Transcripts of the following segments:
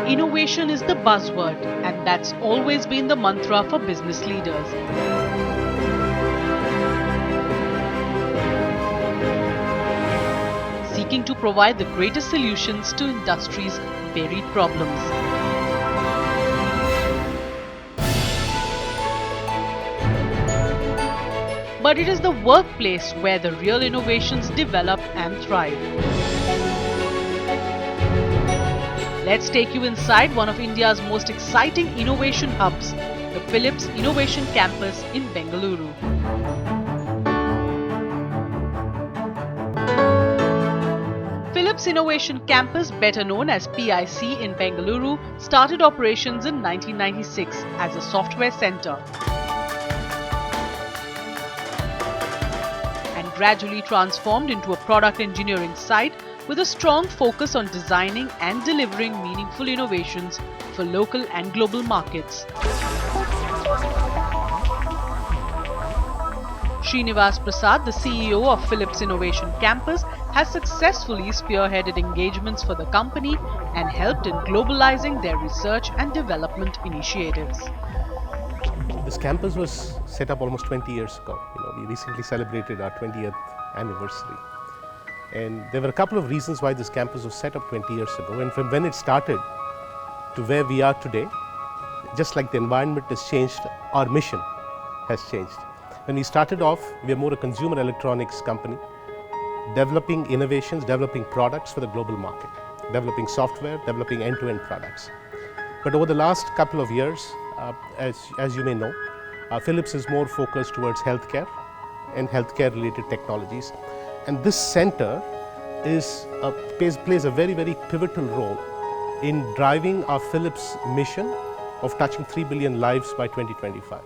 Innovation is the buzzword, and that's always been the mantra for business leaders. Seeking to provide the greatest solutions to industry's varied problems. But it is the workplace where the real innovations develop and thrive. Let's take you inside one of India's most exciting innovation hubs, the Philips Innovation Campus in Bengaluru. Philips Innovation Campus, better known as PIC in Bengaluru, started operations in 1996 as a software center and gradually transformed into a product engineering site with a strong focus on designing and delivering meaningful innovations for local and global markets. Srinivas Prasad, the CEO of Philips Innovation Campus, has successfully spearheaded engagements for the company and helped in globalizing their research and development initiatives. This campus was set up almost 20 years ago. We recently celebrated our 20th anniversary. And there were a couple of reasons why this campus was set up 20 years ago. And from when it started to where we are today, just like the environment has changed, our mission has changed. When we started off, we were more a consumer electronics company, developing innovations, developing products for the global market, developing software, developing end-to-end products. But over the last couple of years, as you may know, Philips is more focused towards healthcare and healthcare-related technologies. And this center plays a very, very pivotal role in driving our Philips mission of touching 3 billion lives by 2025.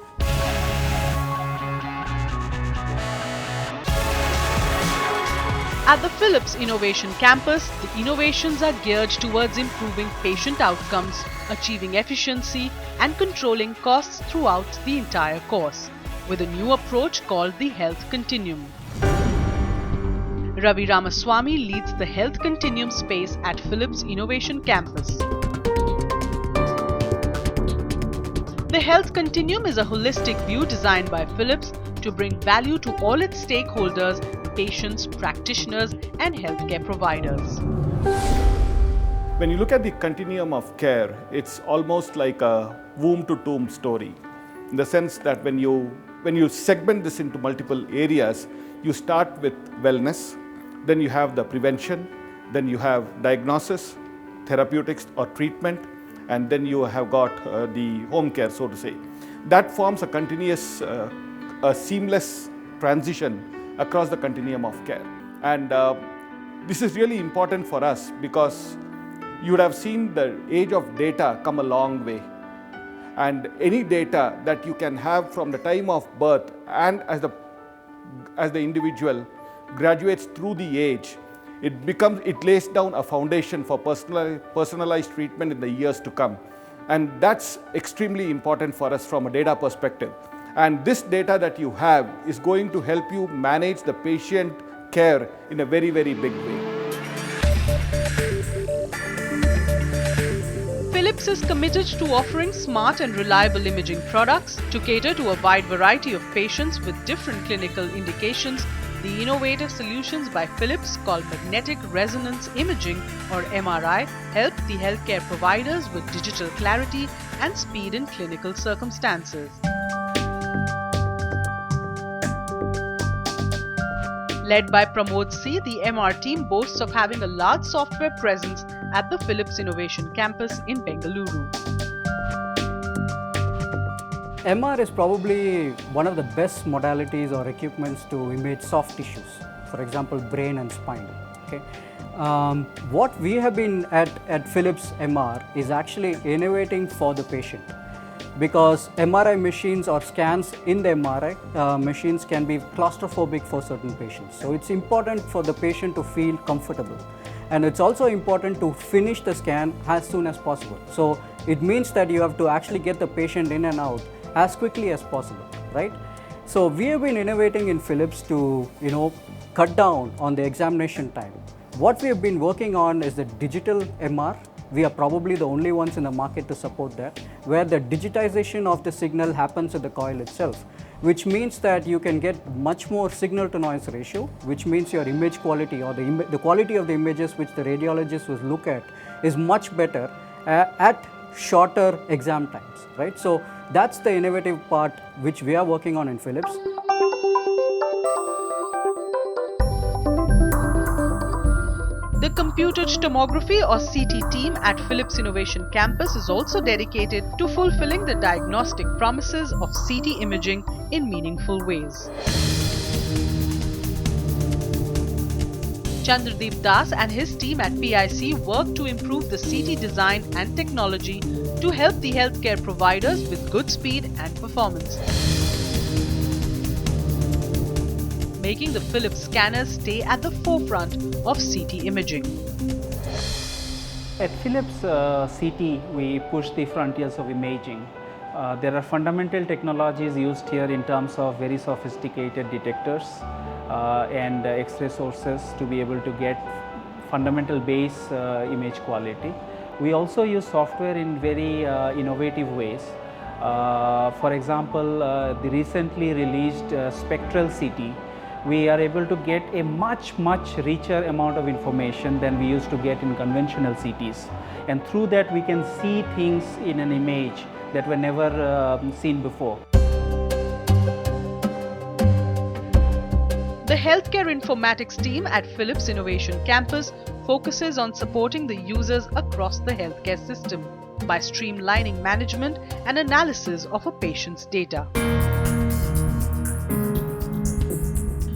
At the Philips Innovation Campus, the innovations are geared towards improving patient outcomes, achieving efficiency, and controlling costs throughout the entire course, with a new approach called the Health Continuum. Ravi Ramaswamy leads the Health Continuum space at Philips Innovation Campus. The Health Continuum is a holistic view designed by Philips to bring value to all its stakeholders, patients, practitioners, and healthcare providers. When you look at the continuum of care, it's almost like a womb to tomb story, in the sense that when you segment this into multiple areas, you start with wellness, then you have the prevention, then you have diagnosis, therapeutics or treatment, and then you have got the home care, so to say. That forms a continuous, a seamless transition across the continuum of care. And this is really important for us because you would have seen the age of data come a long way. And any data that you can have from the time of birth and as the individual graduates through the age, it lays down a foundation for personalized treatment in the years to come. And that's extremely important for us from a data perspective. And this data that you have is going to help you manage the patient care in a very, very big way. Philips is committed to offering smart and reliable imaging products to cater to a wide variety of patients with different clinical indications. The innovative solutions by Philips, called magnetic resonance imaging or MRI, help the healthcare providers with digital clarity and speed in clinical circumstances. Led by Pramod C, the MR team boasts of having a large software presence at the Philips Innovation Campus in Bengaluru. MR is probably one of the best modalities or equipments to image soft tissues, for example, brain and spine. Okay? What we have been at Philips MR is actually innovating for the patient, because MRI machines or scans in the MRI machines can be claustrophobic for certain patients. So it's important for the patient to feel comfortable. And it's also important to finish the scan as soon as possible. So it means that you have to actually get the patient in and out as quickly as possible, right? So we have been innovating in Philips to, cut down on the examination time. What we have been working on is the digital MR. We are probably the only ones in the market to support that, where the digitization of the signal happens at the coil itself, which means that you can get much more signal to noise ratio, which means your image quality or the quality of the images which the radiologist will look at is much better at shorter exam times, right? So that's the innovative part which we are working on in Philips. The Computed Tomography or CT team at Philips Innovation Campus is also dedicated to fulfilling the diagnostic promises of CT imaging in meaningful ways. Chandradeep Das and his team at PIC work to improve the CT design and technology to help the healthcare providers with good speed and performance, making the Philips scanners stay at the forefront of CT imaging. At Philips CT, we push the frontiers of imaging. There are fundamental technologies used here in terms of very sophisticated detectors and X-ray sources to be able to get fundamental base image quality. We also use software in very innovative ways. For example, the recently released spectral CT, we are able to get a much richer amount of information than we used to get in conventional CTs. And through that we can see things in an image that were never seen before. The Healthcare Informatics team at Philips Innovation Campus focuses on supporting the users across the healthcare system by streamlining management and analysis of a patient's data.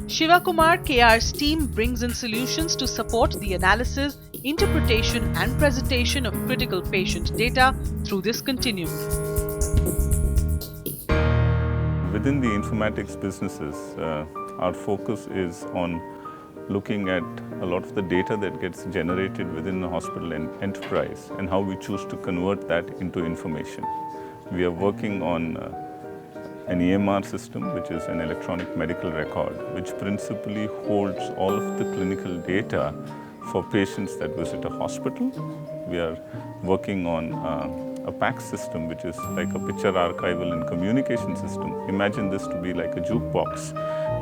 Shivakumar KR's team brings in solutions to support the analysis, interpretation and presentation of critical patient data through this continuum. Within the informatics businesses, our focus is on looking at a lot of the data that gets generated within the hospital and enterprise and how we choose to convert that into information. We are working on an EMR system, which is an electronic medical record, which principally holds all of the clinical data for patients that visit a hospital. We are working on a PACS system, which is like a picture archival and communication system. Imagine this to be like a jukebox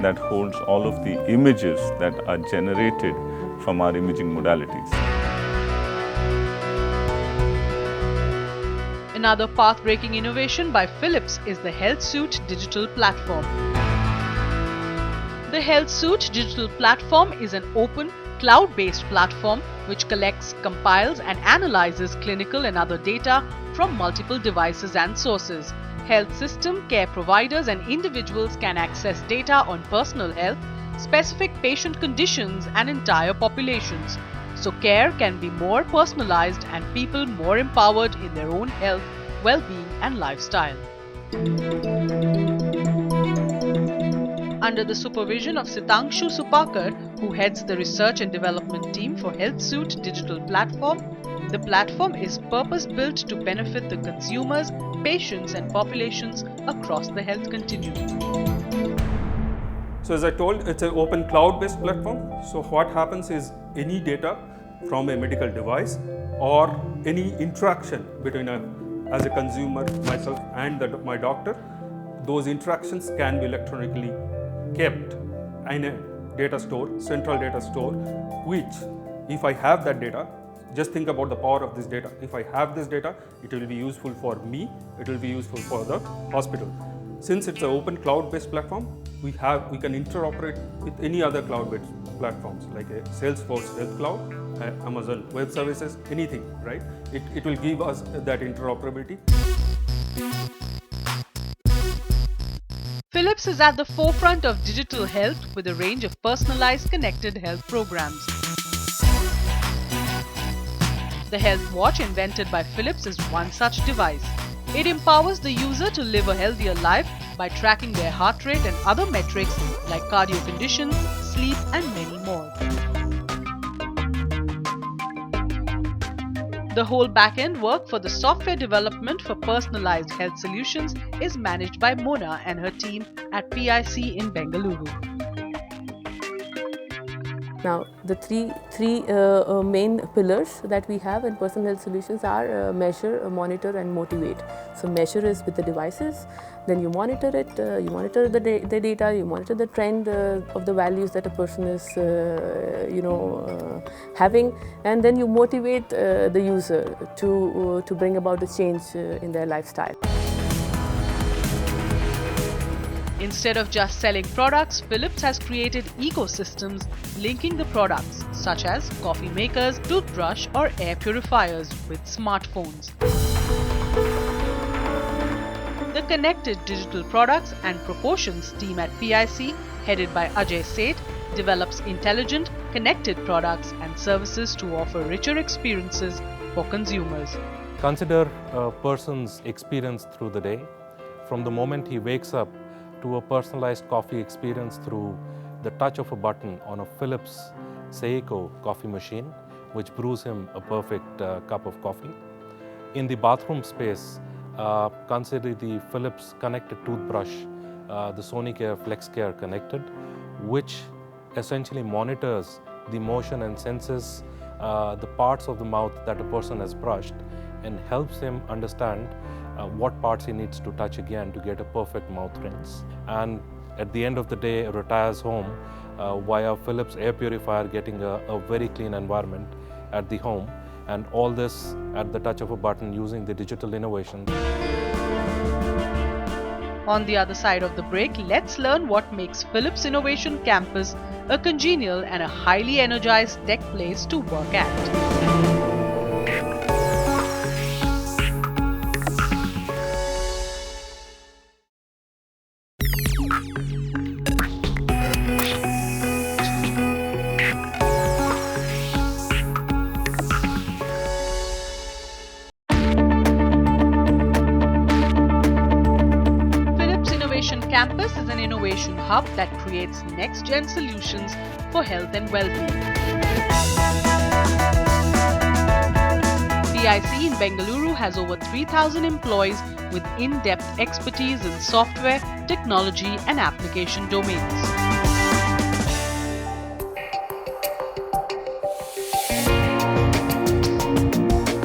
that holds all of the images that are generated from our imaging modalities. Another path-breaking innovation by Philips is the HealthSuite digital platform. The HealthSuite digital platform is an open, cloud-based platform which collects, compiles and analyzes clinical and other data from multiple devices and sources. Health system, care providers and individuals can access data on personal health, specific patient conditions and entire populations. So care can be more personalized and people more empowered in their own health, well-being and lifestyle. Under the supervision of Sitangshu Supakar, who heads the research and development team for HealthSuite digital platform, the platform is purpose-built to benefit the consumers, patients and populations across the health continuum. So as I told, it's an open cloud-based platform. So what happens is any data from a medical device or any interaction between as a consumer, myself and my doctor, those interactions can be electronically kept in a data store, central data store, which if I have that data, just think about the power of this data. If I have this data, it will be useful for me, it will be useful for the hospital. Since it's an open cloud-based platform, we can interoperate with any other cloud-based platforms like a Salesforce Health Cloud, Amazon Web Services, anything, right? It will give us that interoperability. Philips is at the forefront of digital health with a range of personalized connected health programs. The Health Watch invented by Philips is one such device. It empowers the user to live a healthier life by tracking their heart rate and other metrics like cardio conditions, sleep, and many more. The whole back-end work for the software development for personalized health solutions is managed by Mona and her team at PIC in Bengaluru. Now, the three main pillars that we have in personal health solutions are measure, monitor, and motivate. So, measure is with the devices, then you monitor it, you monitor the data, you monitor the trend of the values that a person is, having, and then you motivate the user to bring about a change in their lifestyle. Instead of just selling products, Philips has created ecosystems linking the products such as coffee makers, toothbrush or air purifiers with smartphones. The Connected Digital Products and Proportions team at PIC, headed by Ajay Seth, develops intelligent, connected products and services to offer richer experiences for consumers. Consider a person's experience through the day, from the moment he wakes up to a personalized coffee experience through the touch of a button on a Philips Seiko coffee machine, which brews him a perfect cup of coffee. In the bathroom space, consider the Philips connected toothbrush, the Sonicare FlexCare Connected, which essentially monitors the motion and senses the parts of the mouth that a person has brushed and helps him understand what parts he needs to touch again to get a perfect mouth rinse. And at the end of the day, retires home via Philips air purifier, getting a very clean environment at the home, and all this at the touch of a button using the digital innovation. On the other side of the break, let's learn what makes Philips Innovation Campus a congenial and a highly energized tech place to work at. Campus is an innovation hub that creates next-gen solutions for health and well-being. PIC in Bengaluru has over 3,000 employees with in-depth expertise in software, technology and application domains.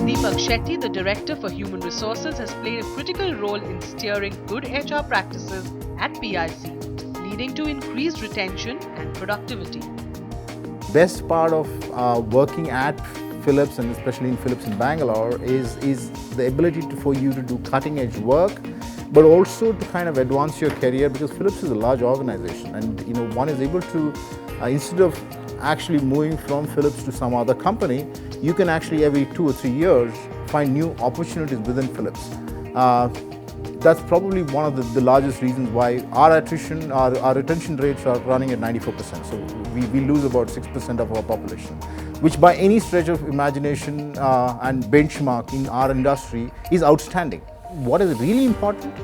Deepak Shetty, the Director for Human Resources, has played a critical role in steering good HR practices at PIC, leading to increased retention and productivity. Best part of working at Philips, and especially in Philips in Bangalore, is the ability for you to do cutting edge work, but also to kind of advance your career, because Philips is a large organization, and one is able to, instead of actually moving from Philips to some other company, you can actually every 2 or 3 years find new opportunities within Philips. That's probably one of the largest reasons why our retention rates are running at 94%. So we lose about 6% of our population, which by any stretch of imagination and benchmark in our industry is outstanding. What is really important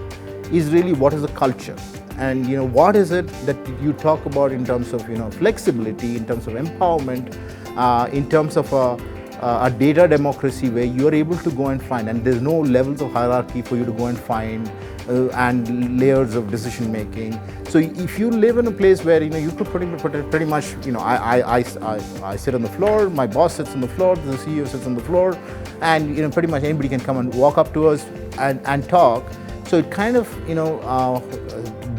is really what is the culture, and what is it that you talk about in terms of flexibility, in terms of empowerment, in terms of a data democracy where you are able to go and find, and there's no levels of hierarchy for you to go and find and layers of decision making. So if you live in a place where you could pretty much I sit on the floor, my boss sits on the floor, the CEO sits on the floor, and pretty much anybody can come and walk up to us and talk. So it kind of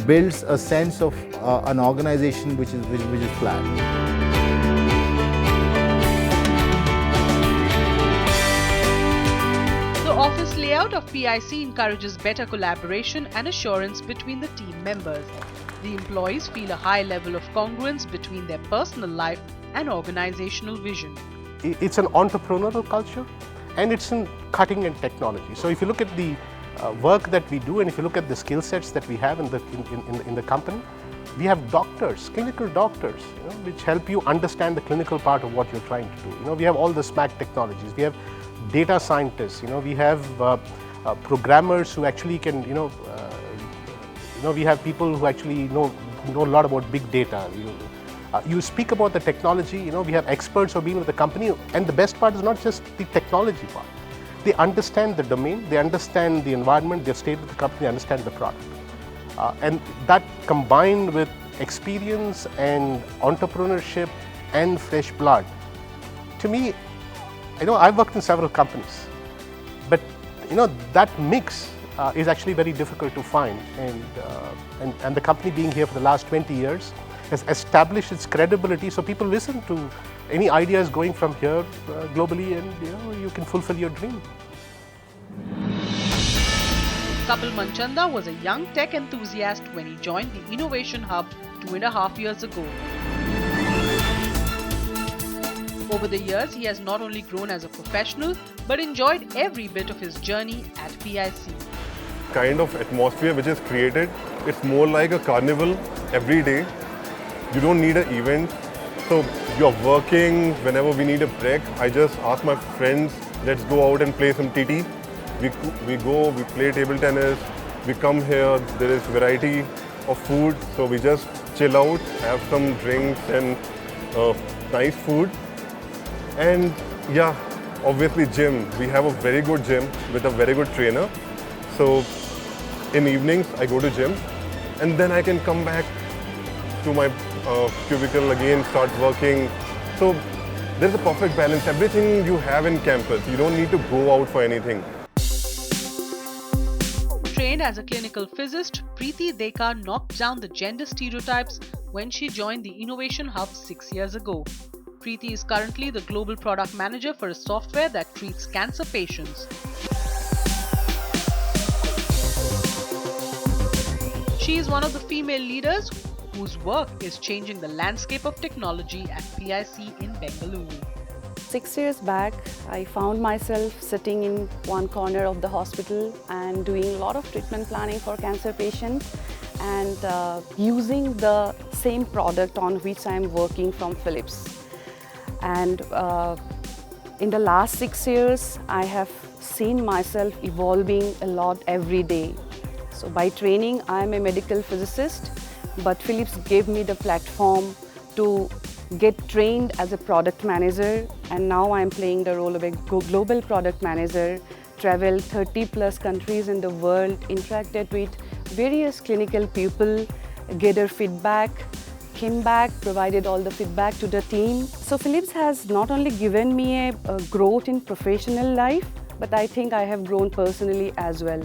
builds a sense of an organization which is flat. The office layout of PIC encourages better collaboration and assurance between the team members. The employees feel a high level of congruence between their personal life and organizational vision. It's an entrepreneurial culture, and it's in cutting edge technology. So if you look at the work that we do, and if you look at the skill sets that we have in the company, we have doctors, clinical doctors, which help you understand the clinical part of what you're trying to do. We have all the SMAC technologies. We have data scientists. We have programmers who actually can. We have people who actually know a lot about big data. You speak about the technology. We have experts who have been with the company, and the best part is not just the technology part. They understand the domain, they understand the environment, they've stayed with the company, they understand the product. And that combined with experience and entrepreneurship and fresh blood, to me, I've worked in several companies, but that mix is actually very difficult to find. And the company being here for the last 20 years has established its credibility, so people listen to any ideas going from here globally, and you can fulfill your dream. Kapil Manchanda was a young tech enthusiast when he joined the Innovation Hub 2.5 years ago. Over the years, he has not only grown as a professional, but enjoyed every bit of his journey at PIC. Kind of atmosphere which is created, it's more like a carnival every day. You don't need an event. So you're working, whenever we need a break, I just ask my friends, let's go out and play some TT. We go, we play table tennis, we come here, there is variety of food, so we just chill out, have some drinks and nice food. And yeah, obviously gym. We have a very good gym with a very good trainer. So in evenings, I go to gym, and then I can come back to my cubicle again, start working. So there's a perfect balance. Everything you have in campus, you don't need to go out for anything. Trained as a clinical physicist, Preeti Dekar knocked down the gender stereotypes when she joined the Innovation Hub 6 years ago. Preeti is currently the global product manager for a software that treats cancer patients. She is one of the female leaders whose work is changing the landscape of technology at PIC in Bengaluru. 6 years back, I found myself sitting in one corner of the hospital and doing a lot of treatment planning for cancer patients and using the same product on which I am working from Philips. And in the last 6 years, I have seen myself evolving a lot every day. So by training, I am a medical physicist, but Philips gave me the platform to get trained as a product manager, and now I am playing the role of a global product manager, traveled 30+ countries in the world, interacted with various clinical people, gathered feedback, came back, provided all the feedback to the team. So Philips has not only given me a growth in professional life, but I think I have grown personally as well.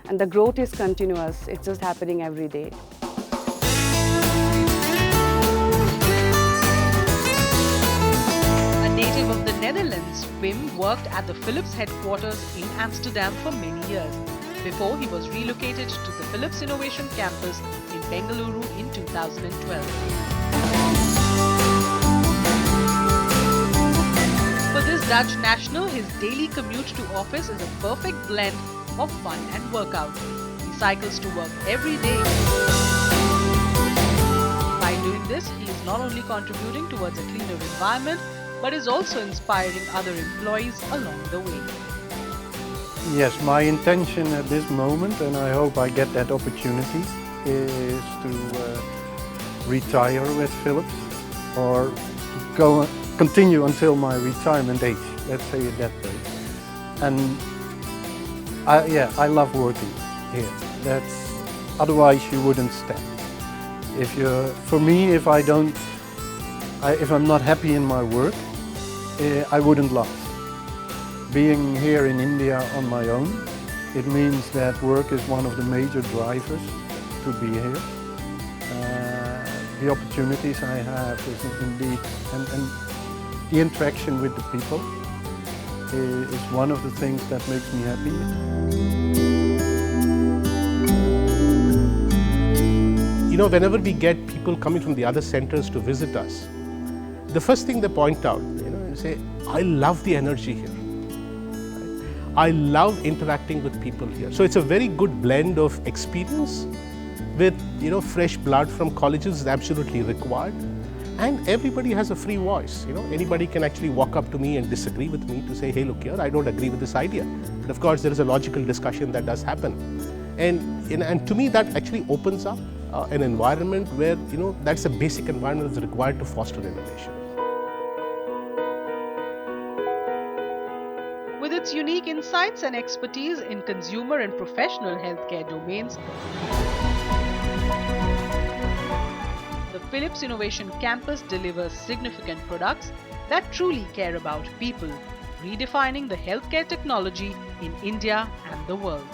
And the growth is continuous, it's just happening every day. A native of the Netherlands, Wim worked at the Philips headquarters in Amsterdam for many years, before he was relocated to the Philips Innovation Campus in Bengaluru in 2012. For this Dutch national, his daily commute to office is a perfect blend of fun and workout. He cycles to work every day. By doing this, he is not only contributing towards a cleaner environment, but is also inspiring other employees along the way. Yes, my intention at this moment, and I hope I get that opportunity, is to retire with Philips or continue until my retirement age, let's say it that way. And I love working here. Otherwise you wouldn't stand. For me, if I'm not happy in my work, I wouldn't last. Being here in India on my own, it means that work is one of the major drivers to be here. The opportunities I have is indeed, and the interaction with the people is one of the things that makes me happy. whenever we get people coming from the other centers to visit us, the first thing they point out, and say, I love the energy here. I love interacting with people here. So it's a very good blend of experience with, fresh blood from colleges is absolutely required. And everybody has a free voice. Anybody can actually walk up to me and disagree with me to say, hey, look here, I don't agree with this idea. But of course, there is a logical discussion that does happen. And to me, that actually opens up an environment where, that's a basic environment that's required to foster innovation. With its unique insights and expertise in consumer and professional healthcare domains, the Philips Innovation Campus delivers significant products that truly care about people, redefining the healthcare technology in India and the world.